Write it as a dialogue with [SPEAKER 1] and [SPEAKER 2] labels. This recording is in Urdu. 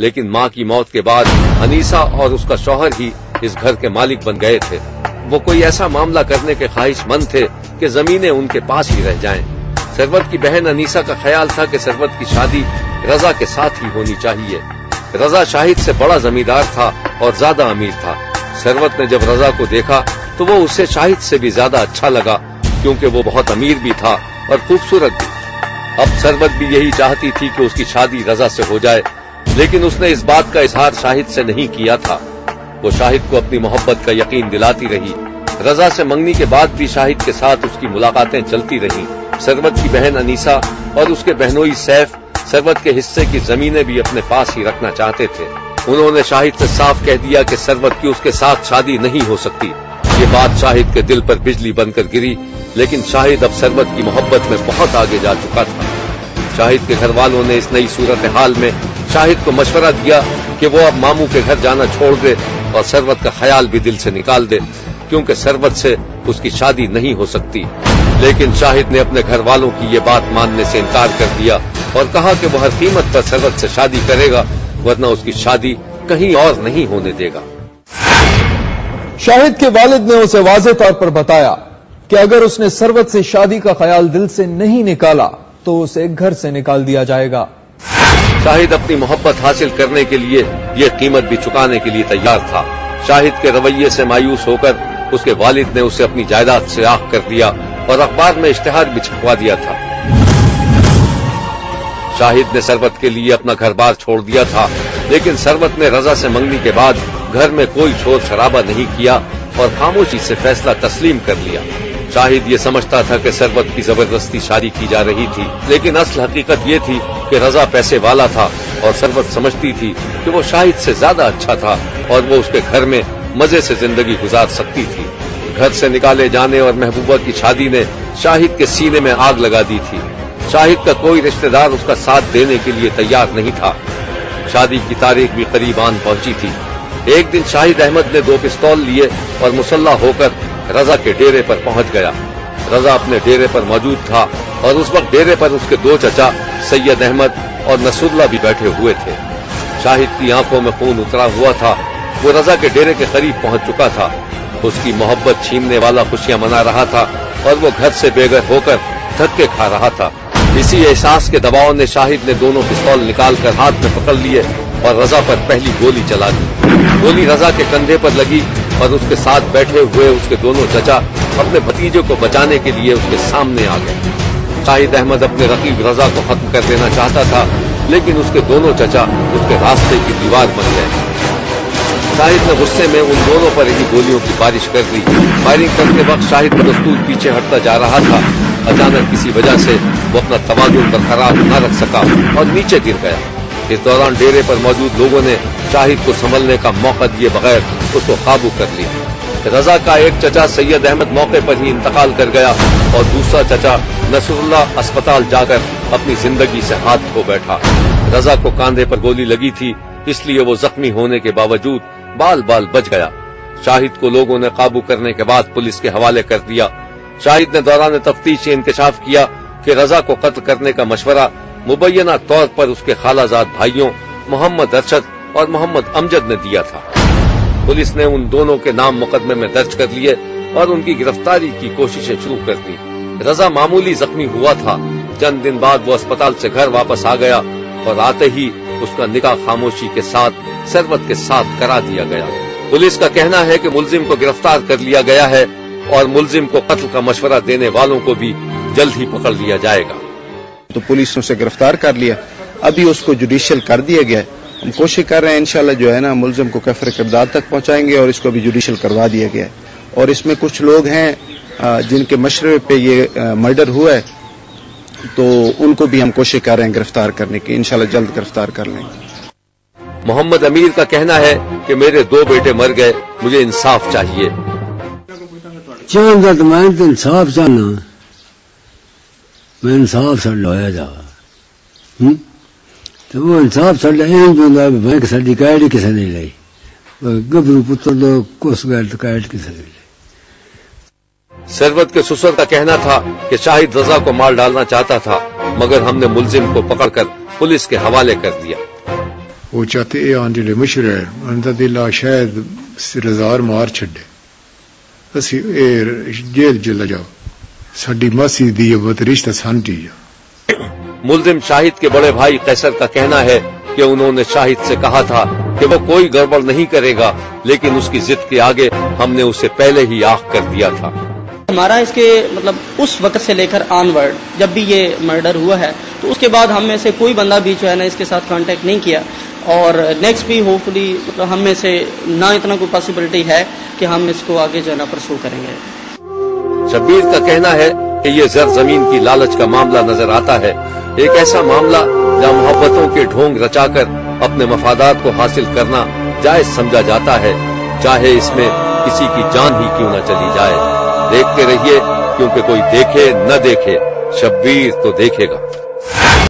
[SPEAKER 1] لیکن ماں کی موت کے بعد انیسہ اور اس کا شوہر ہی اس گھر کے مالک بن گئے تھے۔ وہ کوئی ایسا معاملہ کرنے کے خواہش مند تھے کہ زمینیں ان کے پاس ہی رہ جائیں۔ ثروت کی بہن انیسہ کا خیال تھا کہ ثروت کی شادی رضا کے ساتھ ہی ہونی چاہیے۔ رضا شاہد سے بڑا زمیندار تھا اور زیادہ امیر تھا۔ ثروت نے جب رضا کو دیکھا تو وہ اسے شاہد سے بھی زیادہ اچھا لگا، کیونکہ وہ بہت امیر بھی تھا اور خوبصورت بھی۔ اب ثروت بھی یہی چاہتی تھی کہ اس کی شادی رضا سے ہو جائے، لیکن اس نے اس بات کا اظہار شاہد سے نہیں کیا تھا۔ وہ شاہد کو اپنی محبت کا یقین دلاتی رہی۔ رضا سے منگنی کے بعد بھی شاہد کے ساتھ اس کی ملاقاتیں چلتی رہیں۔ ثروت کی بہن انیسہ اور اس کے بہنوئی سیف ثروت کے حصے کی زمینیں بھی اپنے پاس ہی رکھنا چاہتے تھے۔ انہوں نے شاہد سے صاف کہہ دیا کہ ثروت کی اس کے ساتھ شادی نہیں ہو سکتی۔ یہ بات شاہد کے دل پر بجلی بن کر گری، لیکن شاہد اب ثروت کی محبت میں بہت آگے جا چکا تھا۔ شاہد کے گھر والوں نے اس نئی صورتحال میں شاہد کو مشورہ دیا کہ وہ اب ماموں کے گھر جانا چھوڑ دے اور ثروت کا خیال بھی دل سے نکال دے، کیونکہ ثروت سے اس کی شادی نہیں ہو سکتی۔ لیکن شاہد نے اپنے گھر والوں کی یہ بات ماننے سے انکار کر دیا اور کہا کہ وہ ہر قیمت پر ثروت سے شادی کرے گا، ورنہ اس کی شادی کہیں اور نہیں ہونے دے گا۔
[SPEAKER 2] شاہد کے والد نے اسے واضح طور پر بتایا کہ اگر اس نے ثروت سے شادی کا خیال دل سے نہیں نکالا تو اسے گھر سے نکال دیا جائے گا۔
[SPEAKER 1] شاہد اپنی محبت حاصل کرنے کے لیے یہ قیمت بھی چکانے کے لیے تیار تھا۔ شاہد کے رویے سے مایوس ہو کر اس کے والد نے اسے اپنی جائیداد سے آگ کر دیا اور اخبار میں اشتہار بھی چھپوا دیا تھا۔ شاہد نے ثروت کے لیے اپنا گھر بار چھوڑ دیا تھا، لیکن ثروت نے رضا سے منگنی کے بعد گھر میں کوئی شور شرابہ نہیں کیا اور خاموشی سے فیصلہ تسلیم کر لیا۔ شاہد یہ سمجھتا تھا کہ ثروت کی زبردستی شادی کی جا رہی تھی، لیکن اصل حقیقت یہ تھی کہ رضا پیسے والا تھا اور ثروت سمجھتی تھی کہ وہ شاہد سے زیادہ اچھا تھا اور وہ اس کے گھر میں مزے سے زندگی گزار سکتی تھی۔ گھر سے نکالے جانے اور محبوبہ کی شادی نے شاہد کے سینے میں آگ لگا دی تھی۔ شاہد کا کوئی رشتہ دار اس کا ساتھ دینے کے لیے تیار نہیں تھا۔ شادی کی تاریخ بھی قریب آن پہنچی تھی۔ ایک دن شاہد احمد نے 2 پستول لیے اور مسلح ہو کر رضا کے ڈیرے پر پہنچ گیا۔ رضا اپنے ڈیرے پر موجود تھا اور اس وقت ڈیرے پر اس کے 2 چچا سید احمد اور نصراللہ بھی بیٹھے ہوئے تھے۔ شاہد کی آنکھوں میں خون اترا ہوا تھا۔ وہ رضا کے ڈیرے کے قریب پہنچ چکا تھا۔ اس کی محبت چھیننے والا خوشیاں منا رہا تھا اور وہ گھر سے بے گھر ہو کر دھکے کھا رہا تھا۔ اسی احساس کے دباؤ نے شاہد نے 2 پستول نکال کر ہاتھ میں پکڑ لیے اور رضا پر پہلی گولی چلا دی۔ گولی رضا کے کندھے پر لگی اور اس کے ساتھ بیٹھے ہوئے اس کے 2 چچا اپنے بھتیجے کو بچانے کے لیے اس کے سامنے آ گئے۔ شاہد احمد اپنے رقیب رضا کو ختم کر دینا چاہتا تھا، لیکن اس کے 2 چچا اس کے راستے کی دیوار بن گئے۔ شاہد نے غصے میں ان دونوں پر ہی گولیوں کی بارش کر دی۔ فائرنگ کرتے وقت شاہد کا دستور پیچھے ہٹتا جا رہا تھا۔ اچانک کسی وجہ سے وہ اپنا توازن برقرار نہ رکھ سکا اور نیچے گر گیا۔ اس دوران ڈیرے پر موجود لوگوں نے شاہد کو سنبھلنے کا موقع دیے بغیر اس کو قابو کر لیا۔ رضا کا ایک چچا سید احمد موقع پر ہی انتقال کر گیا اور دوسرا چچا نصراللہ اسپتال جا کر اپنی زندگی سے ہاتھ دھو بیٹھا۔ رضا کو کاندھے پر گولی لگی تھی، اس لیے وہ زخمی ہونے کے باوجود بال بال بچ گیا۔ شاہد کو لوگوں نے قابو کرنے کے بعد پولیس کے حوالے کر دیا۔ شاہد نے دوران تفتیش یہ انکشاف کیا کہ رضا کو قتل کرنے کا مشورہ مبینہ طور پر اس کے خالہ زاد بھائیوں محمد ارشد اور محمد امجد نے دیا تھا۔ پولیس نے ان دونوں کے نام مقدمے میں درج کر لیے اور ان کی گرفتاری کی کوششیں شروع کر دی۔ رضا معمولی زخمی ہوا تھا۔ چند دن بعد وہ اسپتال سے گھر واپس آ گیا اور آتے ہی اس کا نکاح خاموشی کے ساتھ ثروت کے ساتھ کرا دیا گیا۔ پولیس کا کہنا ہے کہ ملزم کو گرفتار کر لیا گیا ہے اور ملزم کو قتل کا مشورہ دینے والوں کو بھی جلد ہی پکڑ لیا جائے گا۔
[SPEAKER 3] تو پولیس نے اسے گرفتار کر لیا، ابھی اس کو جوڈیشل کر دیا گیا ہے۔ ہم کوشش کر رہے ہیں انشاءاللہ جو ہے نا ملزم کو کفر کردار تک پہنچائیں گے اور اس کو بھی جوڈیشل کروا دیا گیا ہے۔ اور اس میں کچھ لوگ ہیں جن کے مشورے پہ یہ مرڈر ہوا ہے، تو ان کو بھی ہم کوشش کر رہے ہیں گرفتار کرنے کی، انشاءاللہ جلد گرفتار کر لیں گے۔
[SPEAKER 1] محمد امیر کا کہنا ہے کہ میرے 2 بیٹے مر گئے، مجھے انصاف چاہیے۔
[SPEAKER 4] چاہتا تو میں تو انصاف چاہنا، میں انصاف سڑ لویا جا تو وہ انصاف سڑ لیا بینک ساری کیڈ کسی نے لائی، گبرو پتر دو کس گئے تو کیڈ کسی نے لائی۔
[SPEAKER 1] ثروت کے سسر کا کہنا تھا کہ شاہد رضا کو مار ڈالنا چاہتا تھا، مگر ہم نے ملزم کو پکڑ کر پولیس کے حوالے کر دیا۔
[SPEAKER 5] وہ چاہتے یہ آن جڑے مشورے ان کا دل شاید رزار مار چھڈے اسی جیل چلا جاؤ ساری ماسی دی بہت رشتہ سانٹی جاؤ.
[SPEAKER 1] ملزم شاہد کے بڑے بھائی قیصر کا کہنا ہے کہ انہوں نے شاہد سے کہا تھا کہ وہ کوئی گڑبڑ نہیں کرے گا، لیکن اس کی ضد کے آگے ہم نے اسے پہلے ہی آہ کر دیا تھا.
[SPEAKER 6] ہمارا اس کے اس وقت سے لے کر آن ورڈ جب بھی یہ مرڈر ہوا ہے تو اس کے بعد ہم میں سے کوئی بندہ بھی جو ہے نا اس کے ساتھ کانٹیکٹ نہیں کیا، اور نیکسٹ بھی ہوپ فلی ہم میں سے نہ اتنا کوئی پاسبلٹی ہے کہ ہم اس کو آگے جو ہے نا پرسو کریں گے.
[SPEAKER 1] شبیر کا کہنا ہے کہ یہ زر زمین کی لالچ کا معاملہ نظر آتا ہے، ایک ایسا معاملہ جہاں محبتوں کے ڈھونگ رچا کر اپنے مفادات کو حاصل کرنا جائز سمجھا جاتا ہے، چاہے اس میں کسی کی جان ہی کیوں نہ چلی جائے. دیکھتے رہیے، کیونکہ کوئی دیکھے نہ دیکھے شبیر تو دیکھے گا.